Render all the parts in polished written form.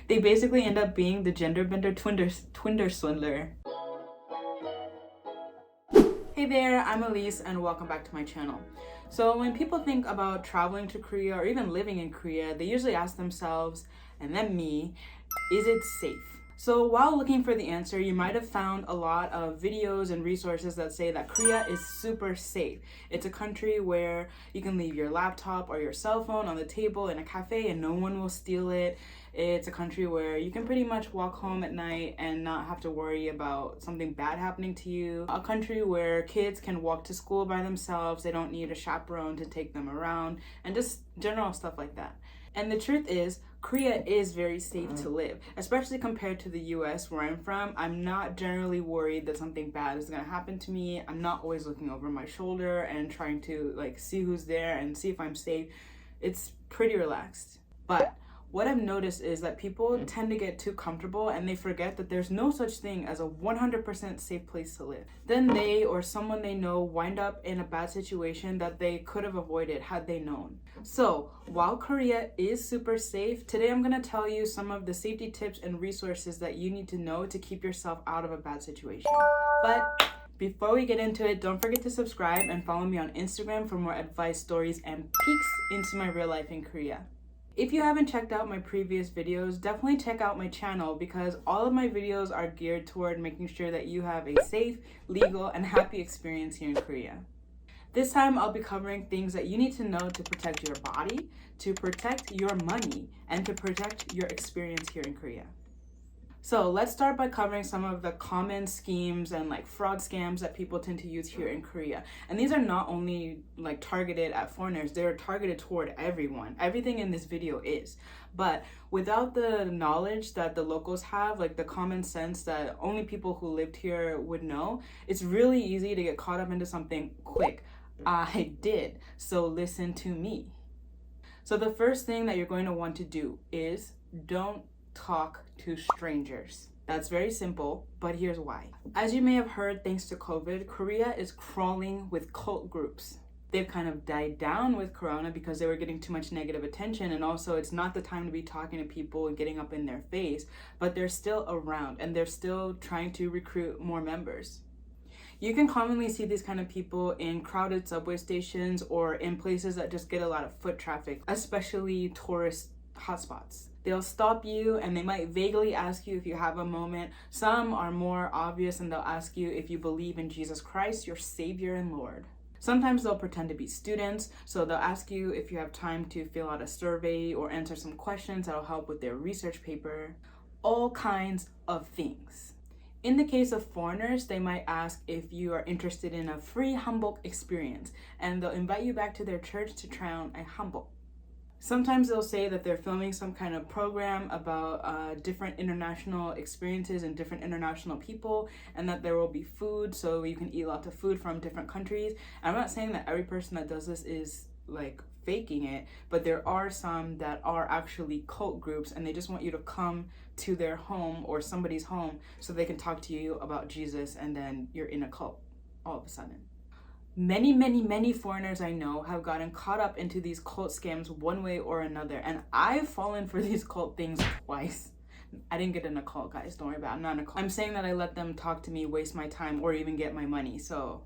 They basically end up being the gender bender Twinder swindler. Hey there, I'm Elise and welcome back to my channel. So when people think about traveling to Korea or even living in Korea, they usually ask themselves, and then me, is it safe? So while looking for the answer, you might have found a lot of videos and resources that say that Korea is super safe. It's a country where you can leave your laptop or your cell phone on the table in a cafe and no one will steal it. It's a country where you can pretty much walk home at night and not have to worry about something bad happening to you. A country where kids can walk to school by themselves, they don't need a chaperone to take them around, and just general stuff like that. And the truth is, Korea is very safe to live, especially compared to the US where I'm from. I'm not generally worried that something bad is gonna happen to me. I'm not always looking over my shoulder and trying to see who's there and see if I'm safe. It's pretty relaxed. But what I've noticed is that people tend to get too comfortable and they forget that there's no such thing as a 100% safe place to live. Then they or someone they know wind up in a bad situation that they could have avoided had they known. So while Korea is super safe, today I'm gonna tell you some of the safety tips and resources that you need to know to keep yourself out of a bad situation. But before we get into it, don't forget to subscribe and follow me on Instagram for more advice, stories, and peeks into my real life in Korea. If you haven't checked out my previous videos, definitely check out my channel because all of my videos are geared toward making sure that you have a safe, legal, and happy experience here in Korea. This time I'll be covering things that you need to know to protect your body, to protect your money, and to protect your experience here in Korea. So let's start by covering some of the common schemes and fraud scams that people tend to use here in Korea. And these are not only targeted at foreigners, they're targeted toward everyone. Everything in this video is. But without the knowledge that the locals have, the common sense that only people who lived here would know, it's really easy to get caught up into something quick. I did, so listen to me. So the first thing that you're going to want to do is don't talk to strangers. That's very simple, but here's why. As you may have heard, thanks to COVID, Korea is crawling with cult groups. They've kind of died down with Corona because they were getting too much negative attention, and also it's not the time to be talking to people and getting up in their face, but they're still around and they're still trying to recruit more members. You can commonly see these kind of people in crowded subway stations or in places that just get a lot of foot traffic, especially tourist hotspots. They'll stop you and they might vaguely ask you if you have a moment. Some are more obvious and they'll ask you if you believe in Jesus Christ, your Savior and Lord. Sometimes they'll pretend to be students, so they'll ask you if you have time to fill out a survey or answer some questions that'll help with their research paper. All kinds of things. In the case of foreigners, they might ask if you are interested in a free hanbok experience, and they'll invite you back to their church to try on a hanbok. Sometimes they'll say that they're filming some kind of program about different international experiences and different international people, and that there will be food, so you can eat lots of food from different countries. And I'm not saying that every person that does this is faking it, but there are some that are actually cult groups and they just want you to come to their home or somebody's home so they can talk to you about Jesus, and then you're in a cult all of a sudden. Many foreigners I know have gotten caught up into these cult scams one way or another, and I've fallen for these cult things twice. I didn't get in a cult, guys, don't worry about it. I'm not in a cult. I'm saying that I let them talk to me, waste my time, or even get my money, so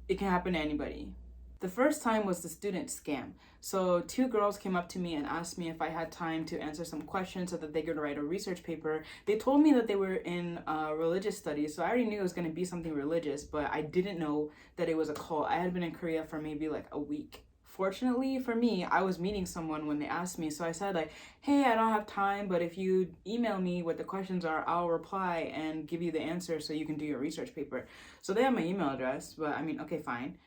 it can happen to anybody. The first time was the student scam. So 2 girls came up to me and asked me if I had time to answer some questions so that they could write a research paper. They told me that they were in religious studies, so I already knew it was going to be something religious, but I didn't know that it was a cult. I had been in Korea for maybe a week. Fortunately for me, I was meeting someone when they asked me, so I said hey, I don't have time, but if you email me what the questions are, I'll reply and give you the answer so you can do your research paper. So they have my email address, but I mean, okay, fine.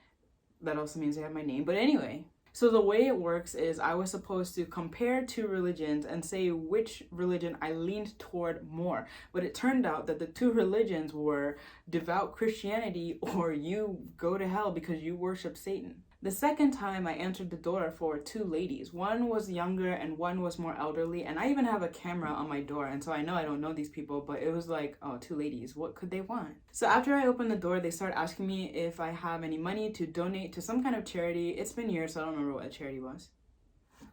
That also means they have my name, but anyway. So the way it works is I was supposed to compare 2 religions and say which religion I leaned toward more. But it turned out that the 2 religions were devout Christianity or you go to hell because you worship Satan. The second time I answered the door for 2 ladies. One was younger and one was more elderly, and I even have a camera on my door, and so I know I don't know these people, but it was oh, 2 ladies, what could they want? So after I opened the door, they started asking me if I have any money to donate to some kind of charity. It's been years, so I don't remember what the charity was.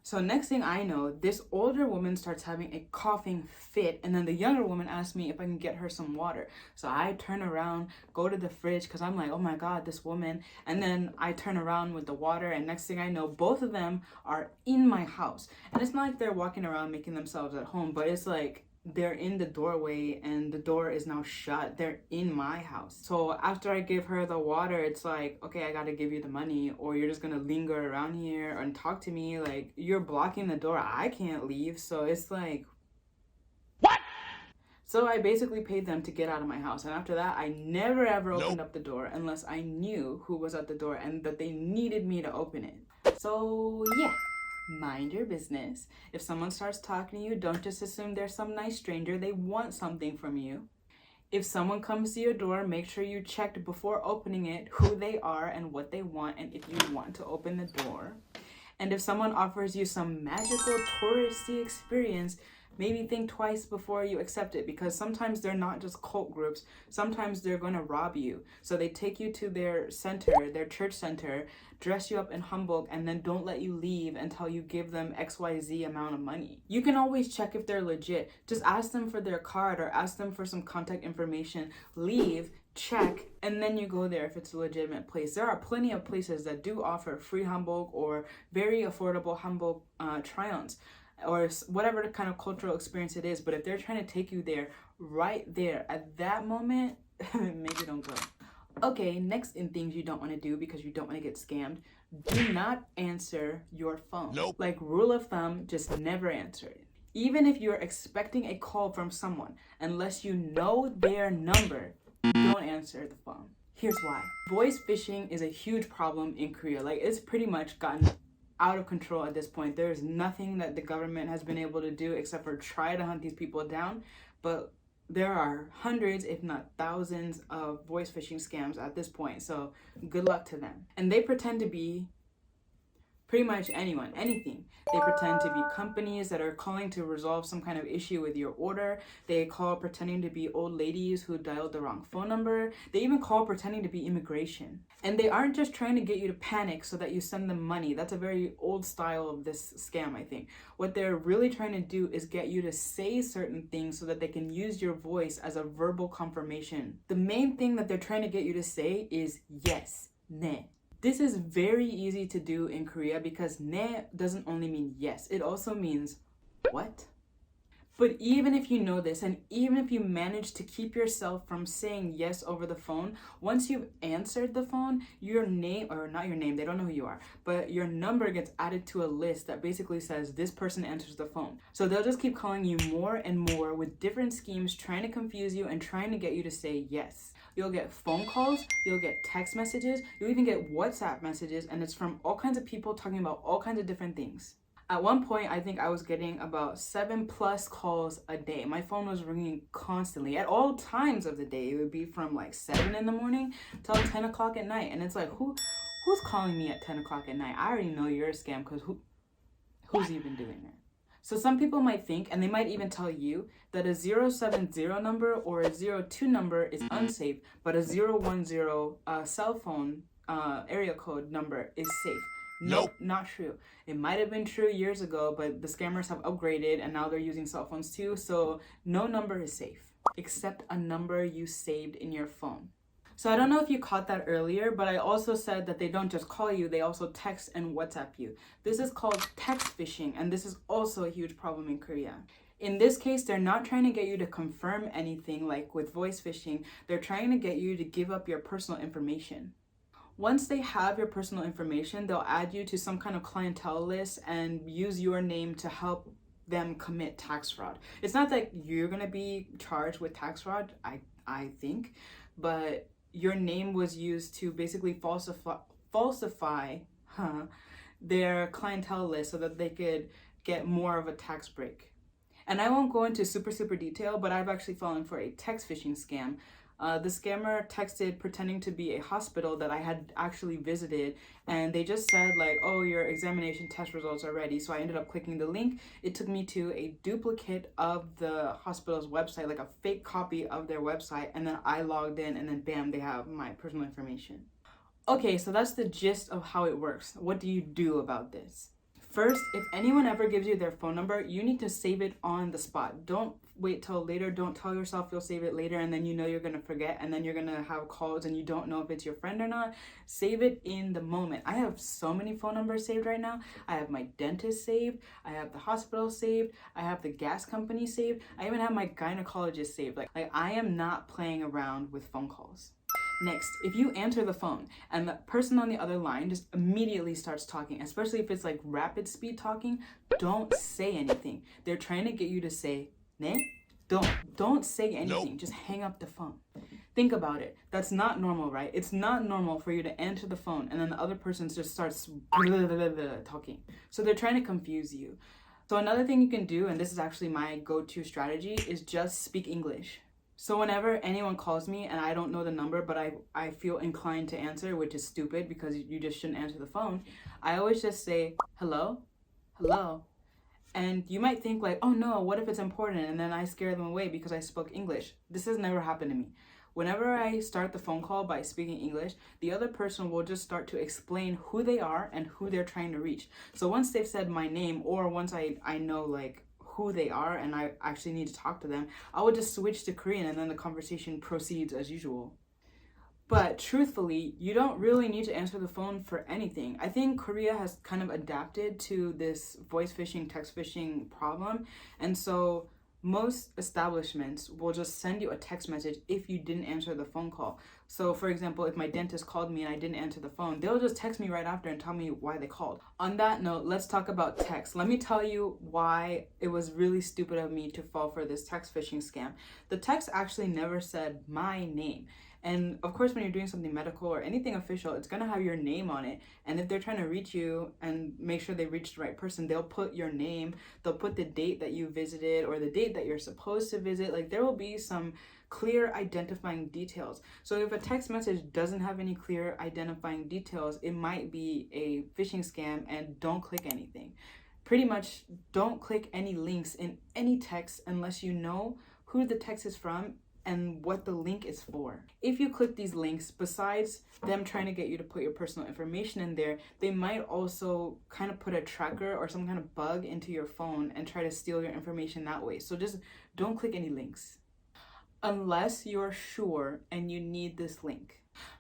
So next thing I know, this older woman starts having a coughing fit, and then the younger woman asks me if I can get her some water. So I turn around, go to the fridge, because I'm like, oh my God, this woman. And then I turn around with the water, and next thing I know, both of them are in my house. And it's not like they're walking around making themselves at home, but it's like they're in the doorway and the door is now shut. They're in my house. So after I give her the water, it's like, okay, I gotta give you the money, or you're just gonna linger around here and talk to me. Like, you're blocking the door. I can't leave. So it's like, what? So I basically paid them to get out of my house. And after that, I never ever opened up the door unless I knew who was at the door and that they needed me to open it. So yeah. Mind your business. If someone starts talking to you, don't just assume they're some nice stranger. They want something from you. If someone comes to your door, make sure you checked before opening it who they are and what they want, and if you want to open the door. And if someone offers you some magical touristy experience, maybe think twice before you accept it, because sometimes they're not just cult groups. Sometimes they're going to rob you. So they take you to their center, their church center, dress you up in hanbok, and then don't let you leave until you give them XYZ amount of money. You can always check if they're legit. Just ask them for their card or ask them for some contact information. Leave, check, and then you go there if it's a legitimate place. There are plenty of places that do offer free hanbok or very affordable hanbok try-ons, or whatever kind of cultural experience it is. But if they're trying to take you there, right there at that moment, maybe don't go. Okay, next in things you don't want to do because you don't want to get scammed, do not answer your phone. Nope. Like, rule of thumb, just never answer it. Even if you're expecting a call from someone, unless you know their number, don't answer the phone. Here's why. Voice phishing is a huge problem in Korea. Like, it's pretty much gotten out of control at this point. There is nothing that the government has been able to do except for try to hunt these people down. But there are hundreds, if not thousands, of voice phishing scams at this point. So good luck to them. And they pretend to be pretty much anyone, anything. They pretend to be companies that are calling to resolve some kind of issue with your order. They call pretending to be old ladies who dialed the wrong phone number. They even call pretending to be immigration. And they aren't just trying to get you to panic so that you send them money. That's a very old style of this scam, I think. What they're really trying to do is get you to say certain things so that they can use your voice as a verbal confirmation. The main thing that they're trying to get you to say is yes, ne. This is very easy to do in Korea because ne doesn't only mean yes, it also means what? But even if you know this, and even if you manage to keep yourself from saying yes over the phone, once you've answered the phone, your name, or not your name, they don't know who you are, but your number gets added to a list that basically says this person answers the phone. So they'll just keep calling you more and more with different schemes, trying to confuse you and trying to get you to say yes. You'll get phone calls, you'll get text messages, you'll even get WhatsApp messages, and it's from all kinds of people talking about all kinds of different things. At one point, I think I was getting about 7+ calls a day. My phone was ringing constantly at all times of the day. It would be from like 7 in the morning till 10 o'clock at night. And it's like, who's calling me at 10 o'clock at night? I already know you're a scam, because who's even doing that? So some people might think, and they might even tell you, that a 070 number or a 02 number is unsafe, but a 010 cell phone area code number is safe. Nope, not true. It might have been true years ago, but the scammers have upgraded and now they're using cell phones too. So no number is safe, except a number you saved in your phone. So I don't know if you caught that earlier, but I also said that they don't just call you, they also text and WhatsApp you. This is called text phishing, and this is also a huge problem in Korea. In this case, they're not trying to get you to confirm anything like with voice phishing. They're trying to get you to give up your personal information. Once they have your personal information, they'll add you to some kind of clientele list and use your name to help them commit tax fraud. It's not that you're going to be charged with tax fraud, I think, but your name was used to basically falsify their clientele list so that they could get more of a tax break. And I won't go into super detail, but I've actually fallen for a text phishing scam. The scammer texted pretending to be a hospital that I had actually visited, and they just said like, oh, your examination test results are ready. So I ended up clicking the link. It took me to a duplicate of the hospital's website, like a fake copy of their website, and then I logged in, and then bam, they have my personal information. Okay, so that's the gist of how it works. What do you do about this? First, if anyone ever gives you their phone number, you need to save it on the spot. Don't wait till later. Don't tell yourself you'll save it later and then you know you're going to forget and then you're going to have calls and you don't know if it's your friend or not. Save it in the moment. I have so many phone numbers saved right now. I have my dentist saved. I have the hospital saved. I have the gas company saved. I even have my gynecologist saved. Like I am not playing around with phone calls. Next, if you answer the phone and the person on the other line just immediately starts talking, especially if it's like rapid speed talking, don't say anything. They're trying to get you to say, ne? Don't say anything. Nope. Just hang up the phone. Think about it. That's not normal, right? It's not normal for you to answer the phone and then the other person just starts talking. So they're trying to confuse you. So another thing you can do, and this is actually my go-to strategy, is just speak English. So whenever anyone calls me and I don't know the number, but I feel inclined to answer, which is stupid because you just shouldn't answer the phone, I always just say, hello, hello. And you might think like, oh no, what if it's important? And then I scare them away because I spoke English. This has never happened to me. Whenever I start the phone call by speaking English, the other person will just start to explain who they are and who they're trying to reach. So once they've said my name, or once I know like who they are and I actually need to talk to them, I would just switch to Korean and then the conversation proceeds as usual. But truthfully, you don't really need to answer the phone for anything. I think Korea has kind of adapted to this voice phishing, text phishing problem. And so most establishments will just send you a text message if you didn't answer the phone call. So for example, if my dentist called me and I didn't answer the phone, they'll just text me right after and tell me why they called. On that note, let's talk about text. Let me tell you why it was really stupid of me to fall for this text phishing scam. The text actually never said my name. And of course, when you're doing something medical or anything official, it's gonna have your name on it. And if they're trying to reach you and make sure they reach the right person, they'll put your name, they'll put the date that you visited or the date that you're supposed to visit. Like there will be some clear identifying details. So if a text message doesn't have any clear identifying details, it might be a phishing scam, and don't click anything. Pretty much don't click any links in any text unless you know who the text is from and what the link is for. If you click these links, besides them trying to get you to put your personal information in there, they might also kind of put a tracker or some kind of bug into your phone and try to steal your information that way. So just don't click any links unless you're sure and you need this link.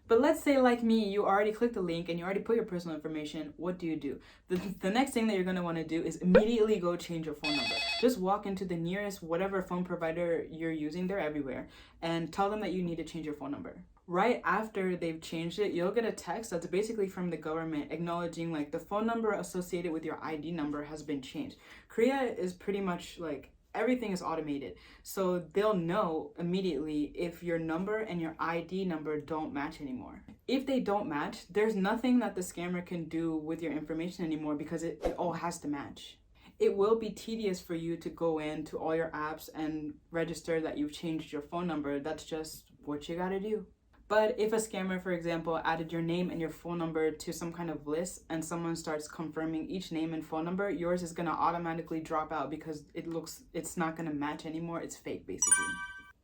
But let's say like me, you already clicked the link and you already put your personal information. What do? The next thing that you're going to want to do is immediately go change your phone number. Just walk into the nearest whatever phone provider you're using, they're everywhere, and tell them that you need to change your phone number. Right after they've changed it, you'll get a text that's basically from the government acknowledging like the phone number associated with your ID number has been changed. Korea is pretty much like everything is automated, so they'll know immediately if your number and your ID number don't match anymore. If they don't match, there's nothing that the scammer can do with your information anymore because it all has to match. It will be tedious for you to go into all your apps and register that you've changed your phone number. That's just what you gotta do. But if a scammer, for example, added your name and your phone number to some kind of list and someone starts confirming each name and phone number, yours is gonna automatically drop out because it's not gonna match anymore. It's fake, basically.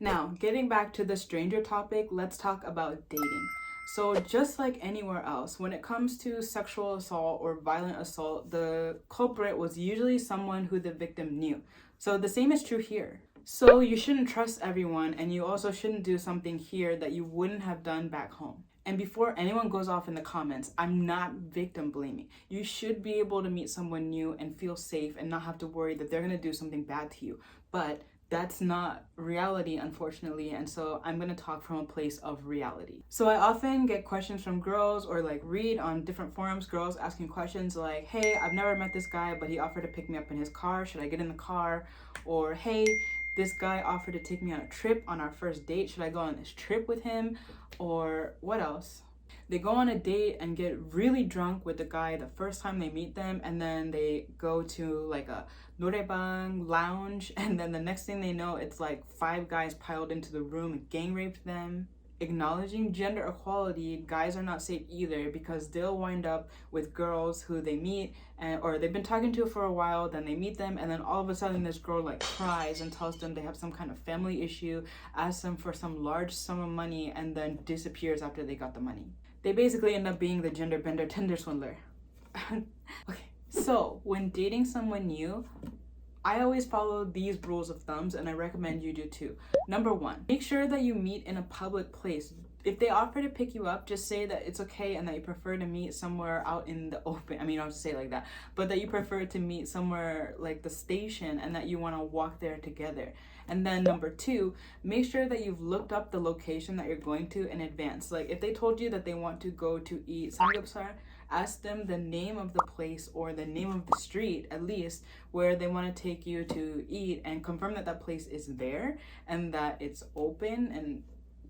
Now, getting back to the stranger topic, let's talk about dating. So just like anywhere else, when it comes to sexual assault or violent assault, the culprit was usually someone who the victim knew. So the same is true here. So you shouldn't trust everyone, and you also shouldn't do something here that you wouldn't have done back home. And before anyone goes off in the comments, I'm not victim blaming. You should be able to meet someone new and feel safe and not have to worry that they're gonna do something bad to you. But that's not reality, unfortunately, and so I'm gonna talk from a place of reality. So I often get questions from girls or like read on different forums, girls asking questions like, hey, I've never met this guy, but he offered to pick me up in his car. Should I get in the car? Or, hey, this guy offered to take me on a trip on our first date. Should I go on this trip with him? Or what else? They go on a date and get really drunk with the guy the first time they meet them, and then they go to like a noraebang lounge, and then the next thing they know, it's like 5 guys piled into the room and gang raped them. Acknowledging gender equality, guys are not safe either because they'll wind up with girls who they meet or they've been talking to for a while, then they meet them, and then all of a sudden this girl like cries and tells them they have some kind of family issue, asks them for some large sum of money, and then disappears after they got the money. They basically end up being the gender bender Tinder swindler. Okay, So when dating someone new, I always follow these rules of thumbs, and I recommend you do too. Number one, make sure that you meet in a public place. If they offer to pick you up, just say that it's okay and that you prefer to meet somewhere out in the open. I mean, I'll just say it like that, but that you prefer to meet somewhere like the station and that you want to walk there together. And then number two, make sure that you've looked up the location that you're going to in advance. Like if they told you that they want to go to eat samgyeopsal, ask them the name of the place or the name of the street at least where they want to take you to eat, and confirm that that place is there and that it's open and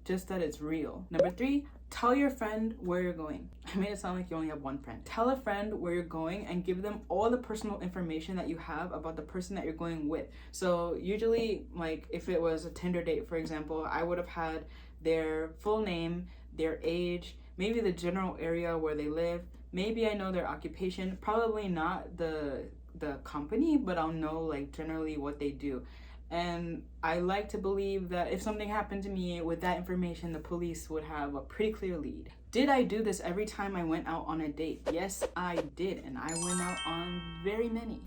just that it's real. Number three, tell your friend where you're going. I made it sound like you only have one friend. Tell a friend where you're going and give them all the personal information that you have about the person that you're going with. So usually, like if it was a Tinder date, for example, I would have had their full name, their age, maybe the general area where they live. Maybe I know their occupation, probably not the company, but I'll know like generally what they do. And I like to believe that if something happened to me with that information, the police would have a pretty clear lead. Did I do this every time I went out on a date? Yes, I did, and I went out on very many.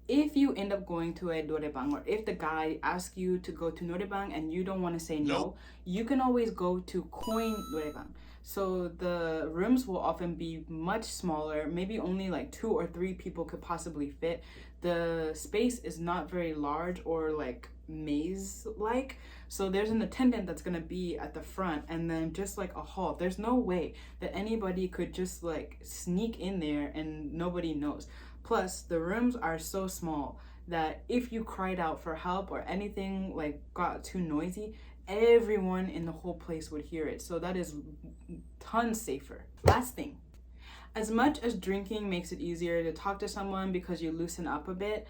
If you end up going to a noraebang, or if the guy asks you to go to noraebang and you don't want to say no, you can always go to coin noraebang. So the rooms will often be much smaller, maybe only like 2 or 3 people could possibly fit. The space is not very large or like maze-like. So there's an attendant that's gonna be at the front and then just like a hall. There's no way that anybody could just like sneak in there and nobody knows. Plus, the rooms are so small that if you cried out for help or anything like got too noisy, everyone in the whole place would hear it. So that is tons safer. Last thing, as much as drinking makes it easier to talk to someone because you loosen up a bit,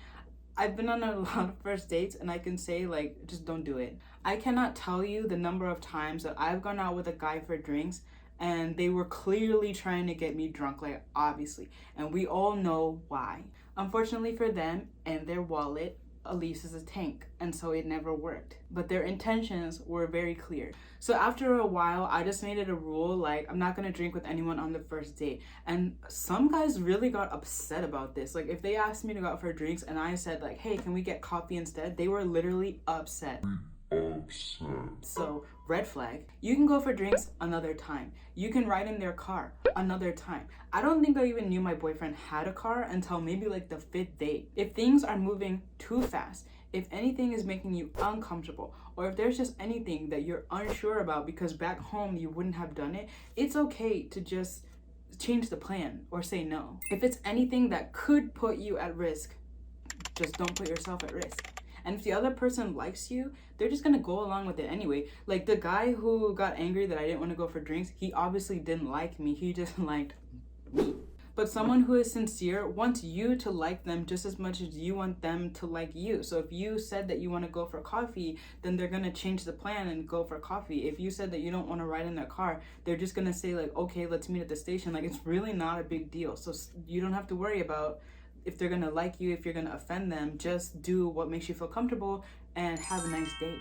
I've been on a lot of first dates and I can say like, just don't do it. I cannot tell you the number of times that I've gone out with a guy for drinks and they were clearly trying to get me drunk, like obviously, and we all know why. Unfortunately for them and their wallet, Elise is a tank, and so it never worked. But their intentions were very clear. So after a while, I just made it a rule, like I'm not gonna drink with anyone on the first date. And some guys really got upset about this. Like if they asked me to go out for drinks and I said like, hey, can we get coffee instead? They were literally upset. So red flag. You can go for drinks another time. You can ride in their car another time. I don't think I even knew my boyfriend had a car until maybe like the 5th date. If things are moving too fast, if anything is making you uncomfortable, or if there's just anything that you're unsure about because back home you wouldn't have done it, it's okay to just change the plan or say no. If it's anything that could put you at risk, just don't put yourself at risk. And if the other person likes you, they're just gonna go along with it anyway. Like the guy who got angry that I didn't want to go for drinks, he obviously didn't like me. He just liked me. But someone who is sincere wants you to like them just as much as you want them to like you. So if you said that you want to go for coffee, then they're gonna change the plan and go for coffee. If you said that you don't want to ride in their car, they're just gonna say like, okay, let's meet at the station. Like it's really not a big deal. So you don't have to worry about if they're gonna like you, if you're gonna offend them. Just do what makes you feel comfortable and have a nice date.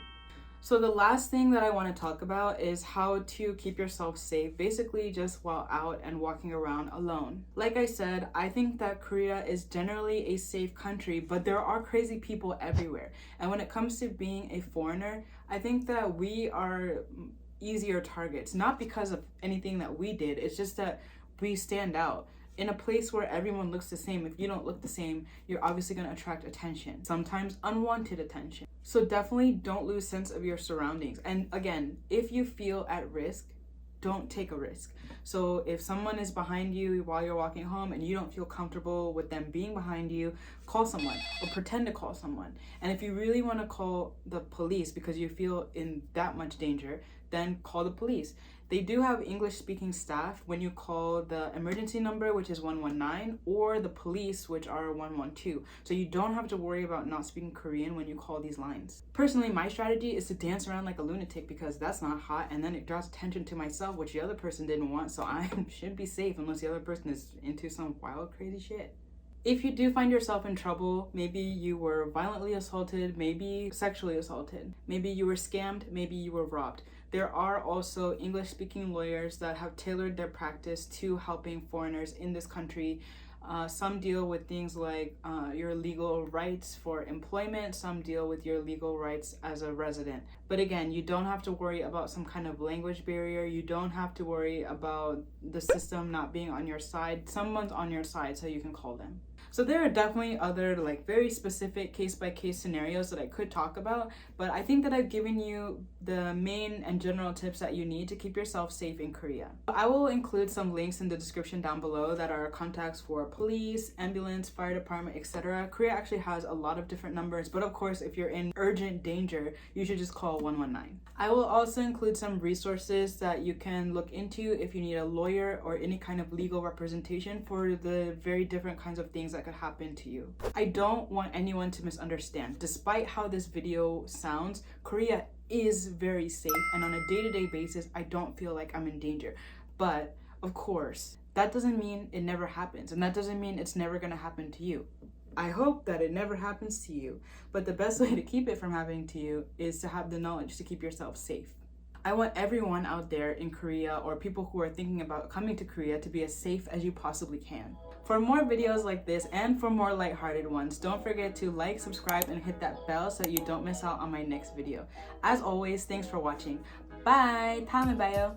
So the last thing that I want to talk about is how to keep yourself safe, basically just while out and walking around alone. Like I said, I think that Korea is generally a safe country, but there are crazy people everywhere. And when it comes to being a foreigner, I think that we are easier targets, not because of anything that we did, it's just that we stand out. In a place where everyone looks the same, if you don't look the same, you're obviously going to attract attention, sometimes unwanted attention. So definitely don't lose sense of your surroundings. And again, if you feel at risk, don't take a risk. So if someone is behind you while you're walking home and you don't feel comfortable with them being behind you, call someone or pretend to call someone. And if you really want to call the police because you feel in that much danger, then call the police. They do have English speaking staff when you call the emergency number, which is 119, or the police, which are 112. So you don't have to worry about not speaking Korean when you call these lines. Personally, my strategy is to dance around like a lunatic because that's not hot, and then it draws attention to myself, which the other person didn't want, so I should be safe unless the other person is into some wild, crazy shit. If you do find yourself in trouble, maybe you were violently assaulted, maybe sexually assaulted, maybe you were scammed, maybe you were robbed, there are also English-speaking lawyers that have tailored their practice to helping foreigners in this country Some deal with things like your legal rights for employment. Some deal with your legal rights as a resident. But again, you don't have to worry about some kind of language barrier. You don't have to worry about the system not being on your side. Someone's on your side, so you can call them. So there are definitely other like very specific case-by-case scenarios that I could talk about, but I think that I've given you the main and general tips that you need to keep yourself safe in Korea. I will include some links in the description down below that are contacts for police, ambulance, fire department, etc. Korea actually has a lot of different numbers, but of course if you're in urgent danger, you should just call 119. I will also include some resources that you can look into if you need a lawyer or any kind of legal representation for the very different kinds of things that could happen to you. I don't want anyone to misunderstand. Despite how this video sounds, Korea is very safe, and on a day-to-day basis, I don't feel like I'm in danger. But of course, that doesn't mean it never happens, and that doesn't mean it's never gonna happen to you. I hope that it never happens to you, but the best way to keep it from happening to you is to have the knowledge to keep yourself safe. I want everyone out there in Korea or people who are thinking about coming to Korea to be as safe as you possibly can. For more videos like this and for more lighthearted ones, don't forget to like, subscribe, and hit that bell so you don't miss out on my next video. As always, thanks for watching. Bye! 다음에 봐요.